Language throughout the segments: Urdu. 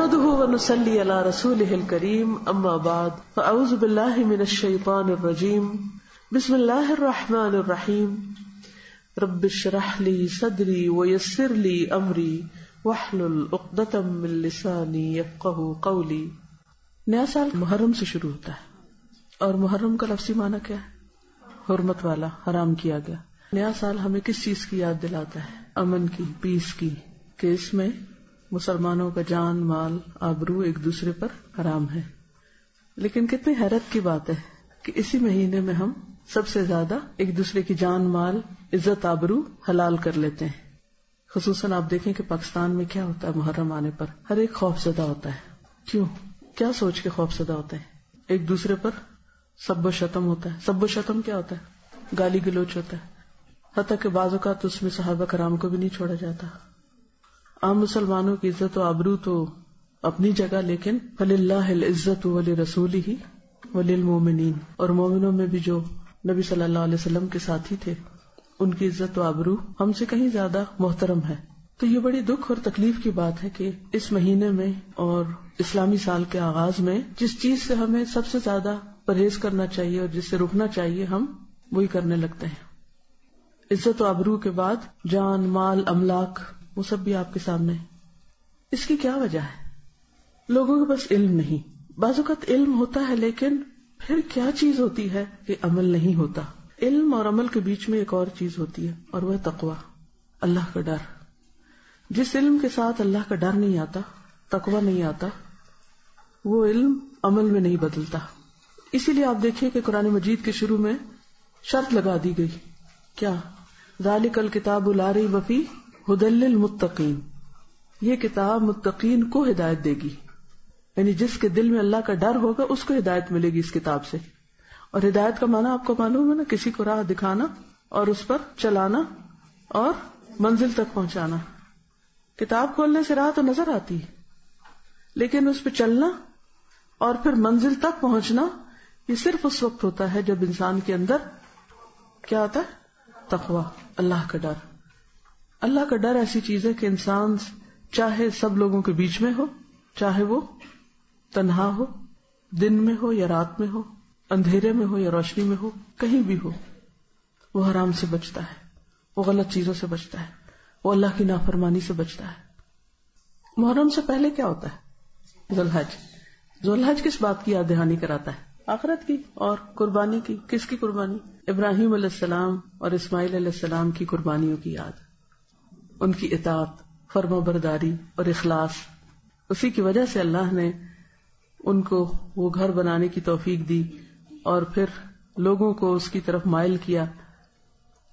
نحمده ونصلي على رسوله الكريم اما بعد فاعوذ بالله من الشيطان الرجيم بسم الله الرحمن الرحيم رب اشرح لي صدري ويسر لي امري واحلل عقدة من لساني يفقهوا قولي. نیا سال محرم سے شروع ہوتا ہے اور محرم کا لفظی معنی کیا ہے؟ حرمت والا، حرام کیا گیا. نیا سال ہمیں کس چیز کی یاد دلاتا ہے؟ امن کی، پیس کی، کہ اس میں مسلمانوں کا جان، مال، آبرو ایک دوسرے پر حرام ہے. لیکن کتنی حیرت کی بات ہے کہ اسی مہینے میں ہم سب سے زیادہ ایک دوسرے کی جان، مال، عزت، آبرو حلال کر لیتے ہیں. خصوصاً آپ دیکھیں کہ پاکستان میں کیا ہوتا ہے محرم آنے پر، ہر ایک خوف زدہ ہوتا ہے. کیوں؟ کیا سوچ کے خوف زدہ ہوتا ہے؟ ایک دوسرے پر سب و شتم ہوتا ہے. سب و شتم کیا ہوتا ہے؟ گالی گلوچ ہوتا ہے. حتیٰ کہ بعض اوقات اس میں صحابہ کرام کو بھی نہیں چھوڑا جاتا. عام مسلمانوں کی عزت و آبرو تو اپنی جگہ، لیکن فَلِلَّهِ الْعِزَّةُ وَلِرَسُولِهِ وَلِلْمُؤْمِنِينَ، اور مومنوں میں بھی جو نبی صلی اللہ علیہ وسلم کے ساتھی تھے ان کی عزت و آبرو ہم سے کہیں زیادہ محترم ہے. تو یہ بڑی دکھ اور تکلیف کی بات ہے کہ اس مہینے میں اور اسلامی سال کے آغاز میں جس چیز سے ہمیں سب سے زیادہ پرہیز کرنا چاہیے اور جس سے رکنا چاہیے ہم وہی کرنے لگتے ہیں. عزت و آبرو کے بعد جان، مال، املاک، وہ سب بھی آپ کے سامنے. اس کی کیا وجہ ہے؟ لوگوں کے پاس علم نہیں. بعض اوقات علم ہوتا ہے لیکن پھر کیا چیز ہوتی ہے کہ عمل نہیں ہوتا. علم اور عمل کے بیچ میں ایک اور چیز ہوتی ہے اور وہ تقویٰ، اللہ کا ڈر. جس علم کے ساتھ اللہ کا ڈر نہیں آتا، تقویٰ نہیں آتا، وہ علم عمل میں نہیں بدلتا. اسی لیے آپ دیکھیں کہ قرآن مجید کے شروع میں شرط لگا دی گئی. کیا؟ ذالک الکتاب لا ریب فیہ ھدی للمتقین. یہ کتاب متقین کو ہدایت دے گی، یعنی جس کے دل میں اللہ کا ڈر ہوگا اس کو ہدایت ملے گی اس کتاب سے. اور ہدایت کا معنی آپ کو معلوم ہے نا، کسی کو راہ دکھانا اور اس پر چلانا اور منزل تک پہنچانا. کتاب کھولنے سے راہ تو نظر آتی ہے لیکن اس پہ چلنا اور پھر منزل تک پہنچنا یہ صرف اس وقت ہوتا ہے جب انسان کے اندر کیا آتا ہے؟ تقویٰ، اللہ کا ڈر. اللہ کا ڈر ایسی چیز ہے کہ انسان چاہے سب لوگوں کے بیچ میں ہو، چاہے وہ تنہا ہو، دن میں ہو یا رات میں ہو، اندھیرے میں ہو یا روشنی میں ہو، کہیں بھی ہو، وہ حرام سے بچتا ہے، وہ غلط چیزوں سے بچتا ہے، وہ اللہ کی نافرمانی سے بچتا ہے. محرم سے پہلے کیا ہوتا ہے؟ ذوالحج. ذوالحج کس بات کی یاد دہانی کراتا ہے؟ آخرت کی اور قربانی کی. کس کی قربانی؟ ابراہیم علیہ السلام اور اسماعیل علیہ السلام کی قربانیوں کی یاد، ان کی اطاعت، فرما برداری اور اخلاص. اسی کی وجہ سے اللہ نے ان کو وہ گھر بنانے کی توفیق دی اور پھر لوگوں کو اس کی طرف مائل کیا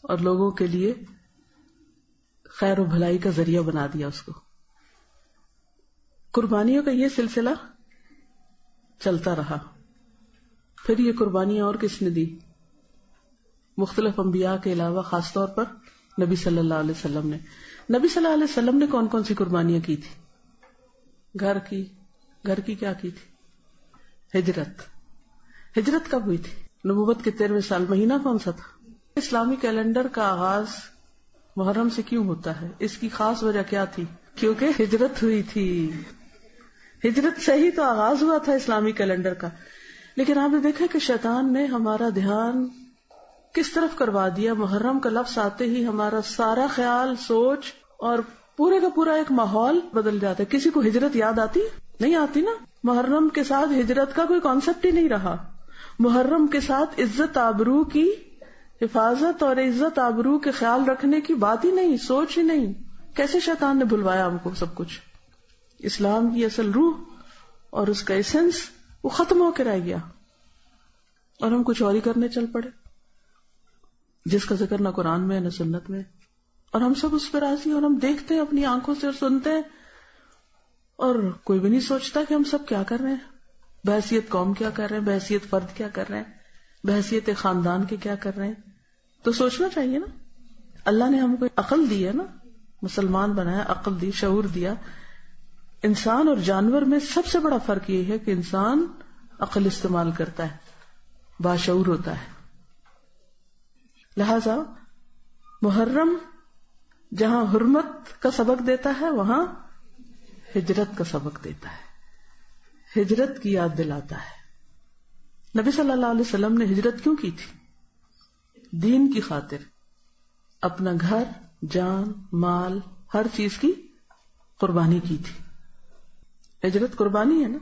اور لوگوں کے لیے خیر و بھلائی کا ذریعہ بنا دیا اس کو. قربانیوں کا یہ سلسلہ چلتا رہا. پھر یہ قربانیاں اور کس نے دی؟ مختلف انبیاء کے علاوہ خاص طور پر نبی صلی اللہ علیہ وسلم نے. نبی صلی اللہ علیہ وسلم نے کون کون سی قربانیاں کی تھی؟ گھر کی کیا کی تھی؟ ہجرت کب ہوئی تھی؟ نبوت کے 13ویں سال. مہینہ کون سا تھا؟ اسلامی کیلنڈر کا آغاز محرم سے کیوں ہوتا ہے؟ اس کی خاص وجہ کیا تھی؟ کیونکہ ہجرت ہوئی تھی. ہجرت سے ہی تو آغاز ہوا تھا اسلامی کیلنڈر کا. لیکن آپ نے دیکھا کہ شیطان نے ہمارا دھیان کس طرف کروا دیا. محرم کا لفظ آتے ہی ہمارا سارا خیال، سوچ اور پورے کا پورا ایک ماحول بدل جاتا ہے. کسی کو ہجرت یاد آتی؟ نہیں آتی نا. محرم کے ساتھ ہجرت کا کوئی کانسیپٹ ہی نہیں رہا. محرم کے ساتھ عزت آبرو کی حفاظت اور عزت آبرو کے خیال رکھنے کی بات ہی نہیں، سوچ ہی نہیں. کیسے شیطان نے بھلوایا ہم کو سب کچھ. اسلام کی اصل روح اور اس کا ایسنس وہ ختم ہو کے رہ گیا اور ہم کچھ اور ہی کرنے چل پڑے جس کا ذکر نہ قرآن میں نہ سنت میں. اور ہم سب اس پہ راضی اور ہم دیکھتے ہیں اپنی آنکھوں سے اور سنتے ہیں اور کوئی بھی نہیں سوچتا کہ ہم سب کیا کر رہے ہیں. بحیثیت قوم کیا کر رہے ہیں، بحیثیت فرد کیا کر رہے ہیں، بحیثیت خاندان کے کیا کر رہے ہیں. تو سوچنا چاہیے نا. اللہ نے ہم کو عقل دی ہے نا، مسلمان بنایا، عقل دی، شعور دیا. انسان اور جانور میں سب سے بڑا فرق یہ ہے کہ انسان عقل استعمال کرتا ہے، باشعور ہوتا ہے. لہذا محرم جہاں حرمت کا سبق دیتا ہے وہاں ہجرت کا سبق دیتا ہے، ہجرت کی یاد دلاتا ہے۔ نبی صلی اللہ علیہ وسلم نے ہجرت کیوں کی تھی؟ دین کی خاطر، اپنا گھر، جان، مال، ہر چیز کی قربانی کی تھی۔ ہجرت قربانی ہے نا،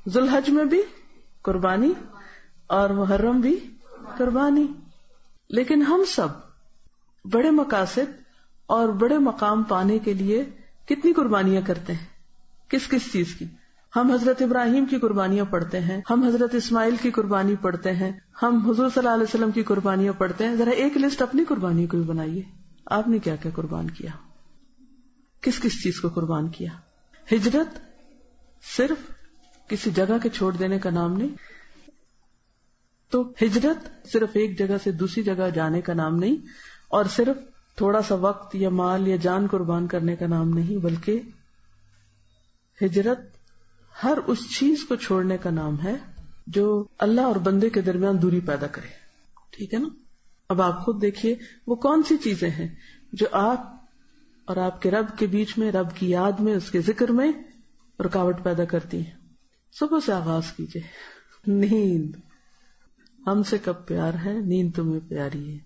ذوالحج میں بھی قربانی اور محرم بھی قربانی۔ لیکن ہم سب بڑے مقاصد اور بڑے مقام پانے کے لیے کتنی قربانیاں کرتے ہیں؟ کس کس چیز کی؟ ہم حضرت ابراہیم کی قربانیاں پڑھتے ہیں، ہم حضرت اسماعیل کی قربانی پڑھتے ہیں، ہم حضور صلی اللہ علیہ وسلم کی قربانیاں پڑھتے ہیں۔ ذرا ایک لسٹ اپنی قربانی کو بھی بنائیے، آپ نے کیا کیا قربان کیا، کس کس چیز کو قربان کیا؟ ہجرت صرف کسی جگہ کے چھوڑ دینے کا نام نہیں، تو ہجرت صرف ایک جگہ سے دوسری جگہ جانے کا نام نہیں، اور صرف تھوڑا سا وقت یا مال یا جان قربان کرنے کا نام نہیں، بلکہ ہجرت ہر اس چیز کو چھوڑنے کا نام ہے جو اللہ اور بندے کے درمیان دوری پیدا کرے۔ ٹھیک ہے نا؟ اب آپ خود دیکھیے وہ کون سی چیزیں ہیں جو آپ اور آپ کے رب کے بیچ میں، رب کی یاد میں، اس کے ذکر میں رکاوٹ پیدا کرتی ہیں۔ صبح سے آغاز کیجئے، نیند، ہم سے کب پیار ہے، نیند تمہیں پیاری ہے،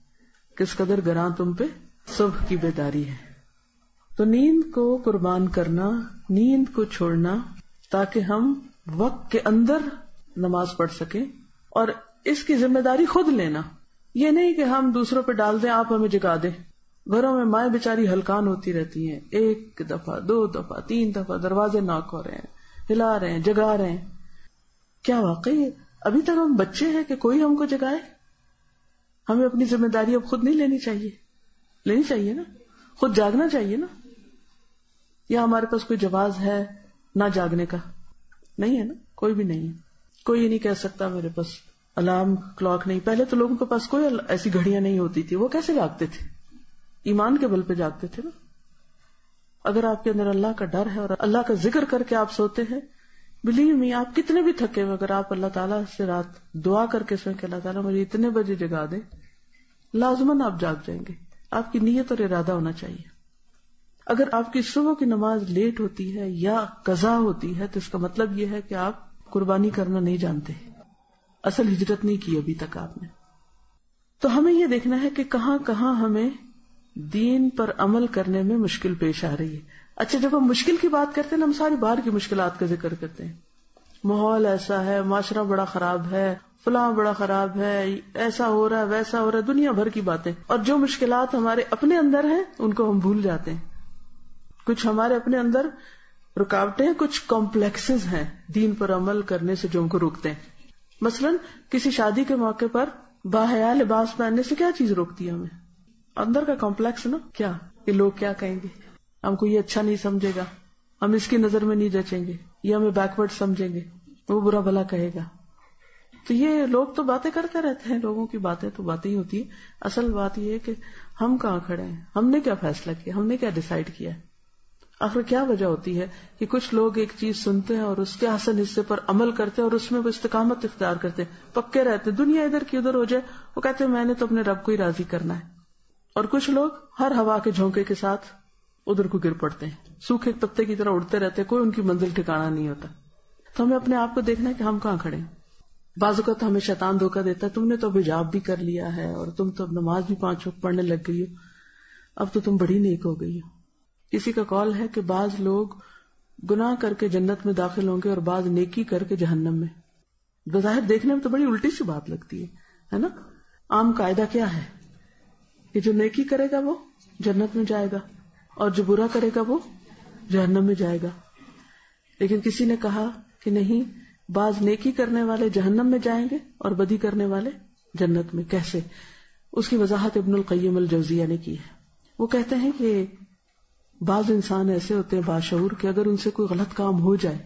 کس قدر گراں تم پہ صبح کی بیداری ہے۔ تو نیند کو قربان کرنا، نیند کو چھوڑنا، تاکہ ہم وقت کے اندر نماز پڑھ سکیں، اور اس کی ذمہ داری خود لینا، یہ نہیں کہ ہم دوسروں پہ ڈال دیں آپ ہمیں جگا دیں۔ گھروں میں مائیں بیچاری ہلکان ہوتی رہتی ہیں، ایک دفعہ، دو دفعہ، تین دفعہ دروازے ناک ہو رہے ہیں، ہلا رہے ہیں، جگا رہے ہیں۔ کیا واقعی ابھی تک ہم بچے ہیں کہ کوئی ہم کو جگائے؟ ہمیں اپنی ذمہ داری اب خود نہیں لینی چاہیے؟ لینی چاہیے نا، خود جاگنا چاہیے نا۔ یا ہمارے پاس کوئی جواز ہے نہ جاگنے کا؟ نہیں ہے نا، کوئی بھی نہیں ہے۔ کوئی یہ نہیں کہہ سکتا میرے پاس الارم کلاک نہیں۔ پہلے تو لوگوں کے پاس کوئی ایسی گھڑیاں نہیں ہوتی تھی، وہ کیسے جاگتے تھے؟ ایمان کے بل پہ جاگتے تھے نا۔ اگر آپ کے اندر اللہ کا ڈر ہے اور اللہ کا ذکر کر کے آپ سوتے ہیں، بلیو می، آپ کتنے بھی تھکے ہوئے، اگر آپ اللہ تعالیٰ سے رات دعا کر کے سوئیں کہ اللہ تعالیٰ مجھے اتنے بجے جگا دے، لازماً آپ جاگ جائیں گے۔ آپ کی نیت اور ارادہ ہونا چاہیے۔ اگر آپ کی صبح کی نماز لیٹ ہوتی ہے یا قضا ہوتی ہے تو اس کا مطلب یہ ہے کہ آپ قربانی کرنا نہیں جانتے، اصل ہجرت نہیں کی ابھی تک آپ نے۔ تو ہمیں یہ دیکھنا ہے کہ کہاں کہاں ہمیں دین پر عمل کرنے میں مشکل پیش آ رہی ہے۔ اچھا، جب ہم مشکل کی بات کرتے ہیں نا، ہم ساری باہر کی مشکلات کا ذکر کرتے ہیں، ماحول ایسا ہے، معاشرہ بڑا خراب ہے، فلاں بڑا خراب ہے، ایسا ہو رہا ہے، ویسا ہو رہا ہے، دنیا بھر کی باتیں، اور جو مشکلات ہمارے اپنے اندر ہیں ان کو ہم بھول جاتے ہیں۔ کچھ ہمارے اپنے اندر رکاوٹیں، کچھ کمپلیکسز ہیں دین پر عمل کرنے سے جو ہم کو روکتے ہیں۔ مثلا کسی شادی کے موقع پر باحیا لباس پہننے سے کیا چیز روکتی ہے ہمیں؟ اندر کا کمپلیکس نا، کیا کہ لوگ کیا کہیں گے، ہم کو یہ اچھا نہیں سمجھے گا، ہم اس کی نظر میں نہیں جچیں گے، یہ ہمیں بیکورڈ سمجھیں گے، وہ برا بھلا کہے گا۔ تو یہ لوگ تو باتیں کرتے رہتے ہیں، لوگوں کی باتیں تو باتیں ہی ہوتی ہیں۔ اصل بات یہ ہے کہ ہم کہاں کھڑے ہیں، ہم نے کیا فیصلہ کیا، ہم نے کیا ڈیسائیڈ کیا ہے۔ آخر کیا وجہ ہوتی ہے کہ کچھ لوگ ایک چیز سنتے ہیں اور اس کے حسن حصے پر عمل کرتے ہیں اور اس میں وہ استقامت اختیار کرتے ہیں، پکے رہتے ہیں، دنیا ادھر کی ادھر ہو جائے وہ کہتے ہیں میں نے تو اپنے رب کو ہی راضی کرنا ہے۔ اور کچھ لوگ ہر ہوا کے جھونکے کے ساتھ ادھر کو گر پڑتے ہیں، سوکھے پتے کی طرح اڑتے رہتے ہیں، کوئی ان کی منزل ٹھکانا نہیں ہوتا۔ تو ہمیں اپنے آپ کو دیکھنا ہے کہ ہم کہاں کھڑے ہیں۔ بعض اوقات ہمیں شیطان دھوکہ دیتا ہے، تم نے تو اب حجاب بھی کر لیا ہے اور تم تو اب نماز بھی 5 وقت پڑھنے لگ گئی ہو، اب تو تم بڑی نیک ہو گئی ہو۔ کسی کا قول ہے کہ بعض لوگ گناہ کر کے جنت میں داخل ہوں گے اور بعض نیکی کر کے جہنم میں۔ بظاہر دیکھنے میں تو بڑی الٹی سی بات لگتی ہے نا۔ عام قاعدہ کیا ہے کہ جو نیکی کرے گا وہ جنت میں جائے گا اور جو برا کرے گا وہ جہنم میں جائے گا۔ لیکن کسی نے کہا کہ نہیں، بعض نیکی کرنے والے جہنم میں جائیں گے اور بدی کرنے والے جنت میں۔ کیسے؟ اس کی وضاحت ابن القیم الجوزیہ نے کی ہے۔ وہ کہتے ہیں کہ بعض انسان ایسے ہوتے ہیں باشعور کہ اگر ان سے کوئی غلط کام ہو جائے،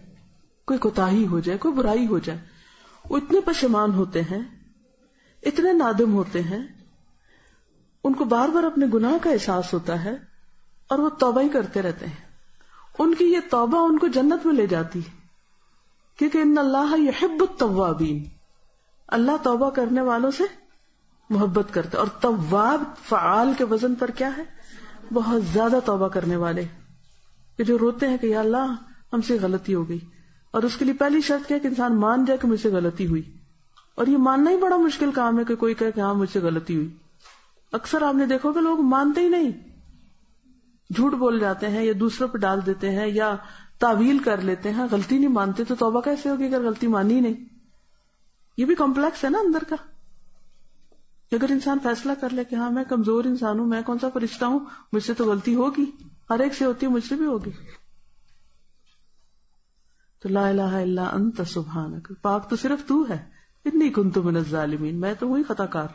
کوئی کوتاہی ہو جائے، کوئی برائی ہو جائے، وہ اتنے پشیمان ہوتے ہیں، اتنے نادم ہوتے ہیں، ان کو بار بار اپنے گناہ کا احساس ہوتا ہے اور وہ توبہ ہی کرتے رہتے ہیں۔ ان کی یہ توبہ ان کو جنت میں لے جاتی ہے، کیونکہ ان اللہ یحب التوابین، اللہ توبہ کرنے والوں سے محبت کرتا ہے۔ اور تواب فعال کے وزن پر کیا ہے؟ بہت زیادہ توبہ کرنے والے، کہ جو روتے ہیں کہ یا اللہ ہم سے غلطی ہو گئی، اور اس کے لیے پہلی شرط کیا کہ انسان مان جائے کہ مجھ سے غلطی ہوئی. اور یہ ماننا ہی بڑا مشکل کام ہے کہ کوئی کہے کہ ہاں مجھ سے غلطی ہوئی. اکثر آپ نے دیکھو کہ لوگ مانتے ہی نہیں، جھوٹ بول جاتے ہیں یا دوسروں پہ ڈال دیتے ہیں یا تعویل کر لیتے ہیں، غلطی نہیں مانتے. تو توبہ کیسے ہوگی اگر غلطی مانی ہی نہیں؟ یہ بھی کمپلیکس ہے نا اندر کا. اگر انسان فیصلہ کر لے کہ ہاں میں کمزور انسان ہوں، میں کون سا فرشتہ ہوں، مجھ سے تو غلطی ہوگی، ہر ایک سے ہوتی ہے، مجھ سے بھی ہوگی. تو لا الہ الا انت سبحانک، پاک تو صرف تو ہے، انی کنت من الظالمین، میں تو ہوئی خطا کار.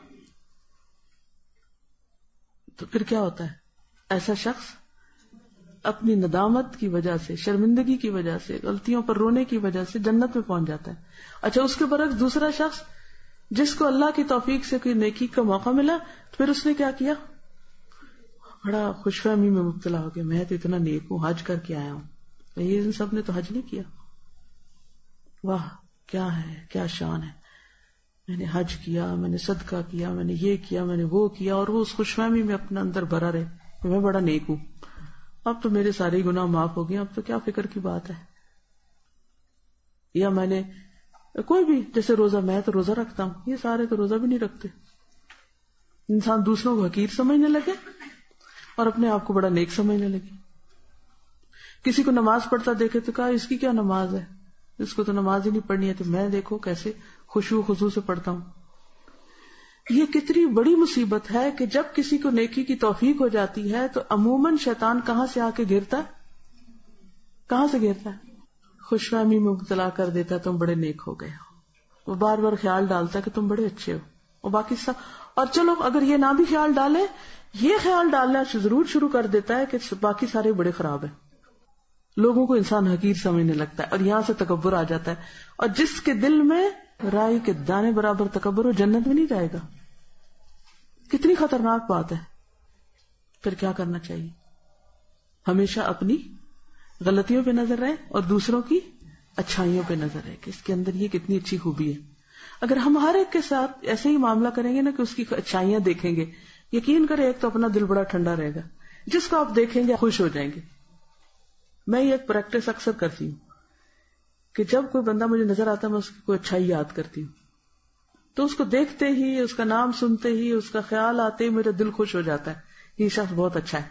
تو پھر کیا ہوتا ہے؟ ایسا شخص اپنی ندامت کی وجہ سے، شرمندگی کی وجہ سے، غلطیوں پر رونے کی وجہ سے جنت میں پہنچ جاتا ہے. اچھا، اس کے برعکس دوسرا شخص جس کو اللہ کی توفیق سے کوئی نیکی کا موقع ملا، تو پھر اس نے کیا کیا؟ بڑا خوش فہمی میں مبتلا ہو گیا، میں تو اتنا نیک ہوں، حج کر کے آیا ہوں. یہ ان سب نے تو حج نہیں کیا. واہ کیا ہے، کیا شان ہے، میں نے حج کیا، میں نے صدقہ کیا، میں نے یہ کیا، میں نے وہ کیا، اور وہ اس خوش فہمی میں اپنے اندر بھرا رہے کہ میں بڑا نیک ہوں، اب تو میرے سارے گناہ معاف ہو گئے، اب تو کیا فکر کی بات ہے. یا میں نے کوئی بھی، جیسے روزہ، میں تو روزہ رکھتا ہوں، یہ سارے تو روزہ بھی نہیں رکھتے. انسان دوسروں کو حقیر سمجھنے لگے اور اپنے آپ کو بڑا نیک سمجھنے لگے. کسی کو نماز پڑھتا دیکھے تو کہا اس کی کیا نماز ہے، اس کو تو نماز ہی نہیں پڑھنی ہے، تو میں دیکھو کیسے خشوع خضوع سے پڑھتا ہوں. یہ کتنی بڑی مصیبت ہے کہ جب کسی کو نیکی کی توفیق ہو جاتی ہے تو عموماً شیطان کہاں سے آ کے گرتا ہے؟ کہاں سے گرتا ہے؟ خوش فہمی میں مبتلا کر دیتا ہے، تم بڑے نیک ہو گئے ہو. وہ بار بار خیال ڈالتا ہے کہ تم بڑے اچھے ہو، اور باقی سب. اور چلو اگر یہ نہ بھی خیال ڈالے، یہ خیال ڈالنا ضرور شروع کر دیتا ہے کہ باقی سارے بڑے خراب ہیں. لوگوں کو انسان حقیر سمجھنے لگتا ہے، اور یہاں سے تکبر آ جاتا ہے. اور جس کے دل میں رائی کے دانے برابر تکبر ہو، جنت میں نہیں جائے گا. کتنی خطرناک بات ہے. پھر کیا کرنا چاہیے؟ ہمیشہ اپنی غلطیوں پہ نظر رہے اور دوسروں کی اچھائیوں پہ نظر رہے کہ اس کے اندر یہ کتنی اچھی خوبی ہے. اگر ہم ہر ایک کے ساتھ ایسے ہی معاملہ کریں گے نا کہ اس کی اچھائیاں دیکھیں گے، یقین کرے ایک تو اپنا دل بڑا ٹھنڈا رہے گا، جس کو آپ دیکھیں گے خوش ہو جائیں گے. میں یہ ایک پریکٹس اکثر کرتی ہوں کہ جب کوئی بندہ مجھے نظر آتا ہے، میں اس کی کوئی اچھائی یاد کرتی ہوں، تو اس کو دیکھتے ہی، اس کا نام سنتے ہی، اس کا خیال آتے ہی میرا دل خوش ہو جاتا ہے. یہ شخص بہت اچھا ہے،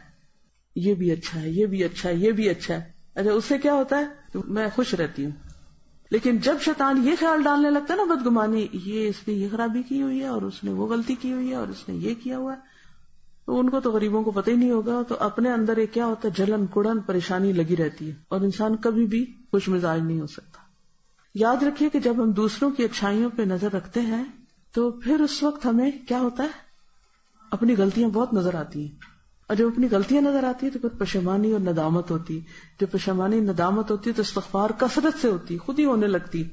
یہ بھی اچھا ہے، یہ بھی اچھا ہے، یہ بھی اچھا ہے. اچھا، اس سے کیا ہوتا ہے؟ میں خوش رہتی ہوں. لیکن جب شیطان یہ خیال ڈالنے لگتا ہے نا بدگمانی، یہ اس نے یہ خرابی کی ہوئی ہے، اور اس نے وہ غلطی کی ہوئی ہے، اور اس نے یہ کیا ہوا ہے، تو ان کو تو غریبوں کو پتہ ہی نہیں ہوگا. تو اپنے اندر ایک کیا ہوتا ہے، جلن کڑن پریشانی لگی رہتی ہے، اور انسان کبھی بھی خوش مزاج نہیں ہو سکتا. یاد رکھیے کہ جب ہم دوسروں کی اچھائیوں پہ نظر رکھتے ہیں تو پھر اس وقت ہمیں کیا ہوتا ہے، اپنی غلطیاں بہت نظر آتی ہیں. اور جب اپنی غلطیاں نظر آتی ہے تو پھر پشیمانی اور ندامت ہوتی. جب پشیمانی ندامت ہوتی ہے تو استغفار کثرت سے ہوتی، خود ہی ہونے لگتی.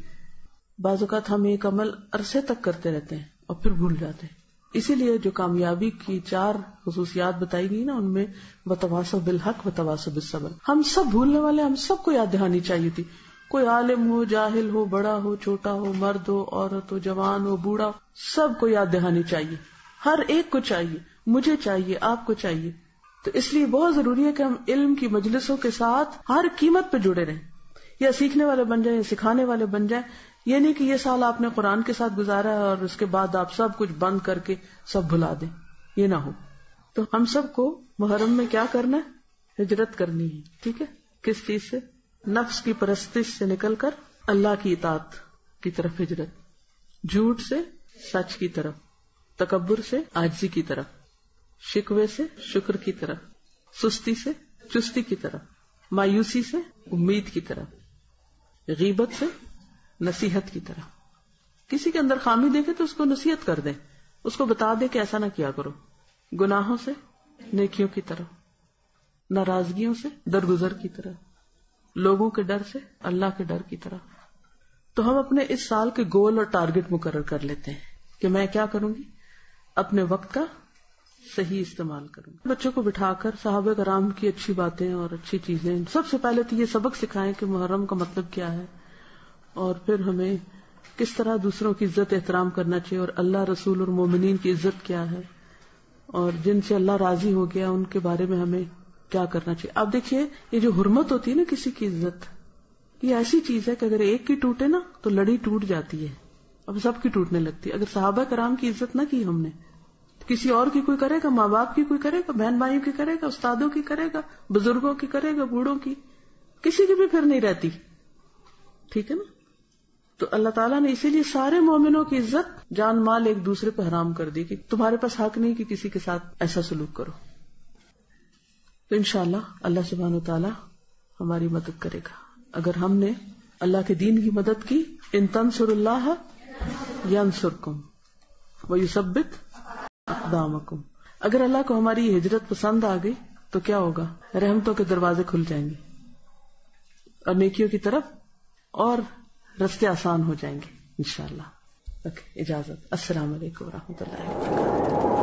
بعض اوقات ہم ایک عمل عرصے تک کرتے رہتے ہیں اور پھر بھول جاتے ہیں. اسی لیے جو کامیابی کی 4 خصوصیات بتائی گئی نا، ان میں وتواصوا بالحق وتواصوا بالصبر. ہم سب بھولنے والے، ہم سب کو یاد دہانی چاہیے تھی. کوئی عالم ہو، جاہل ہو، بڑا ہو، چھوٹا ہو، مرد ہو، عورت ہو، جوان ہو، بوڑھا ہو، سب کو یاد دہانی چاہیے. ہر ایک کو چاہیے، مجھے چاہیے، آپ کو چاہیے. تو اس لیے بہت ضروری ہے کہ ہم علم کی مجلسوں کے ساتھ ہر قیمت پہ جڑے رہیں، یا سیکھنے والے بن جائیں یا سکھانے والے بن جائیں. یہ نہیں کہ یہ سال آپ نے قرآن کے ساتھ گزارا ہے اور اس کے بعد آپ سب کچھ بند کر کے سب بھلا دیں، یہ نہ ہو. تو ہم سب کو محرم میں کیا کرنا ہے؟ ہجرت کرنی ہے. ٹھیک ہے؟ کس چیز سے؟ نفس کی پرستش سے نکل کر اللہ کی اطاعت کی طرف ہجرت، جھوٹ سے سچ کی طرف، تکبر سے عاجزی کی طرف، شکوے سے شکر کی طرف، سستی سے چستی کی طرف، مایوسی سے امید کی طرف، غیبت سے نصیحت کی طرف. کسی کے اندر خامی دیکھے تو اس کو نصیحت کر دیں، اس کو بتا دے کہ ایسا نہ کیا کرو. گناہوں سے نیکیوں کی طرف، ناراضگیوں سے درگزر کی طرف، لوگوں کے ڈر سے اللہ کے ڈر کی طرف. تو ہم اپنے اس سال کے گول اور ٹارگٹ مقرر کر لیتے ہیں کہ میں کیا کروں گی، اپنے وقت کا صحیح استعمال کروں گی. بچوں کو بٹھا کر صحابہ کرام کی اچھی باتیں اور اچھی چیزیں، سب سے پہلے تو یہ سبق سکھائیں کہ محرم کا مطلب کیا ہے، اور پھر ہمیں کس طرح دوسروں کی عزت احترام کرنا چاہیے، اور اللہ، رسول اور مومنین کی عزت کیا ہے، اور جن سے اللہ راضی ہو گیا ان کے بارے میں ہمیں کیا کرنا چاہیے. آپ دیکھیے، یہ جو حرمت ہوتی ہے نا کسی کی عزت، یہ ایسی چیز ہے کہ اگر ایک کی ٹوٹے نا تو لڑی ٹوٹ جاتی ہے، اب سب کی ٹوٹنے لگتی ہے. اگر صحابہ کرام کی عزت نہ کی ہم نے، کسی اور کی کوئی کرے گا، ماں باپ کی کوئی کرے گا، بہن بھائیوں کی کرے گا، استادوں کی کرے گا، بزرگوں کی کرے گا، بوڑھوں کی، کسی کی بھی پھر نہیں رہتی. ٹھیک ہے نا؟ تو اللہ تعالیٰ نے اسی لیے سارے مومنوں کی عزت جان مال ایک دوسرے پہ حرام کر دی کہ تمہارے پاس حق نہیں کہ کسی کے ساتھ ایسا سلوک کرو. تو انشاءاللہ اللہ سبحانہ وتعالی ہماری مدد کرے گا اگر ہم نے اللہ کے دین کی مدد کی. ان تنصروا اللہ ینصرکم ویثبت اقدامکم. اگر اللہ کو ہماری یہ ہجرت پسند آ گئی تو کیا ہوگا؟ رحمتوں کے دروازے کھل جائیں گے اور نیکیوں کی طرف اور رستے آسان ہو جائیں گے انشاءاللہ. اجازت. السلام علیکم ورحمۃ اللہ وبرکاتہ.